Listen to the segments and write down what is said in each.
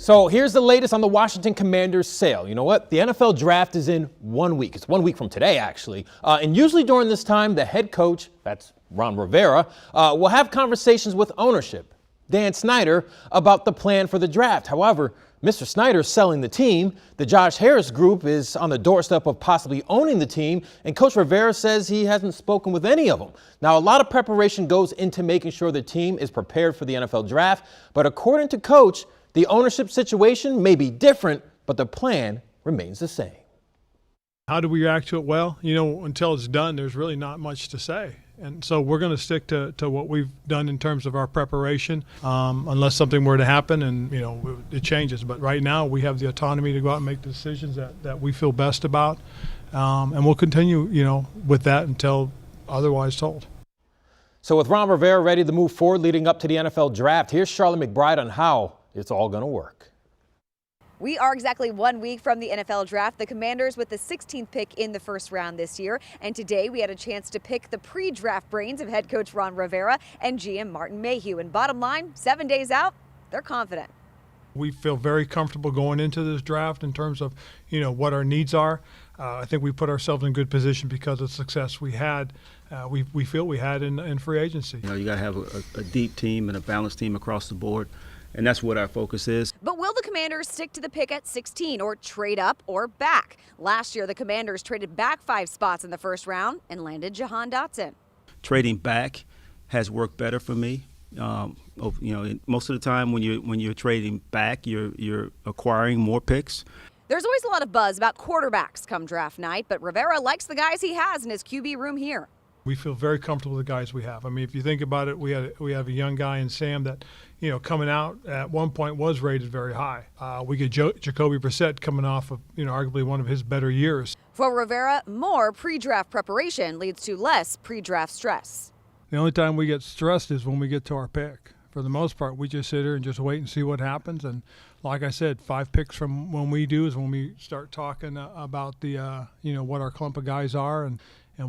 So here's the latest on the Washington Commanders sale. You know what? The NFL draft is in 1 week. It's 1 week from today, actually. And usually during this time, the head coach, that's Ron Rivera, will have conversations with ownership, Dan Snyder, about the plan for the draft. However, Mr. Snyder is selling the team. The Josh Harris group is on the doorstep of possibly owning the team, and Coach Rivera says he hasn't spoken with any of them. Now, a lot of preparation goes into making sure the team is prepared for the NFL draft, but according to Coach, the ownership situation may be different, but the plan remains the same. How do we react to it? Well, until it's done, there's really not much to say. And so we're going to stick to what we've done in terms of our preparation, unless something were to happen and, it changes. But right now we have the autonomy to go out and make decisions that we feel best about. And we'll continue, with that until otherwise told. So with Ron Rivera ready to move forward leading up to the NFL draft, here's Charlotte McBride on how it's all going to work. We are exactly 1 week from the NFL draft. The Commanders with the 16th pick in the first round this year. And today we had a chance to pick the pre-draft brains of head coach Ron Rivera and GM Martin Mayhew. And bottom line, 7 days out, they're confident. We feel very comfortable going into this draft in terms of, what our needs are. I think we put ourselves in good position because of the success we had. We feel we had in free agency. You got to have a deep team and a balanced team across the board. And that's what our focus is. But will the Commanders stick to the pick at 16 or trade up or back? Last year, the Commanders traded back 5 spots in the first round and landed Jahan Dotson. Trading back has worked better for me. Most of the time when you're trading back, you're acquiring more picks. There's always a lot of buzz about quarterbacks come draft night, but Rivera likes the guys he has in his QB room here. We feel very comfortable with the guys we have. I mean, if you think about it, we have a young guy in Sam that, coming out at one point was rated very high. We get Jacoby Brissett coming off of, arguably one of his better years. For Rivera, more pre-draft preparation leads to less pre-draft stress. The only time we get stressed is when we get to our pick. For the most part, we just sit here and just wait and see what happens. And like I said, 5 picks from when we do is when we start talking about the, what our clump of guys are. And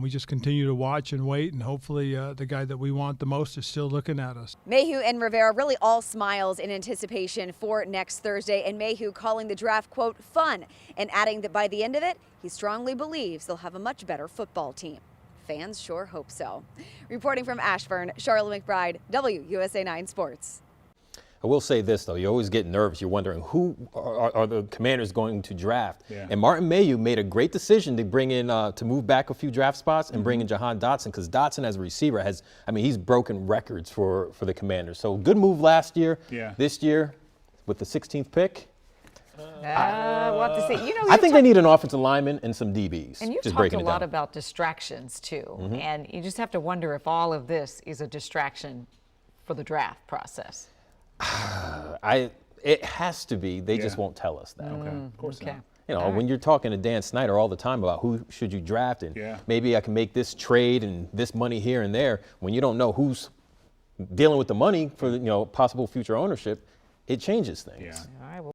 we just continue to watch and wait, and hopefully the guy that we want the most is still looking at us. Mayhew and Rivera really all smiles in anticipation for next Thursday, and Mayhew calling the draft, quote, fun, and adding that by the end of it, he strongly believes they'll have a much better football team. Fans sure hope so. Reporting from Ashburn, Charlotte McBride, WUSA 9 Sports. I will say this, though. You always get nervous. You're wondering who are the Commanders going to draft. Yeah. And Martin Mayhew made a great decision to bring in, to move back a few draft spots and bring in Jahan Dotson, because Dotson as a receiver he's broken records for the Commanders. So good move last year. Yeah. This year with the 16th pick. We'll have to see. I think they need an offensive lineman and some DBs. And you've talked a lot about distractions, too. And you just have to wonder if all of this is a distraction for the draft process. It has to be. They just won't tell us that. Okay. Of course not. When you're talking to Dan Snyder all the time about who should you draft and maybe I can make this trade and this money here and there, when you don't know who's dealing with the money for possible future ownership, it changes things. All right.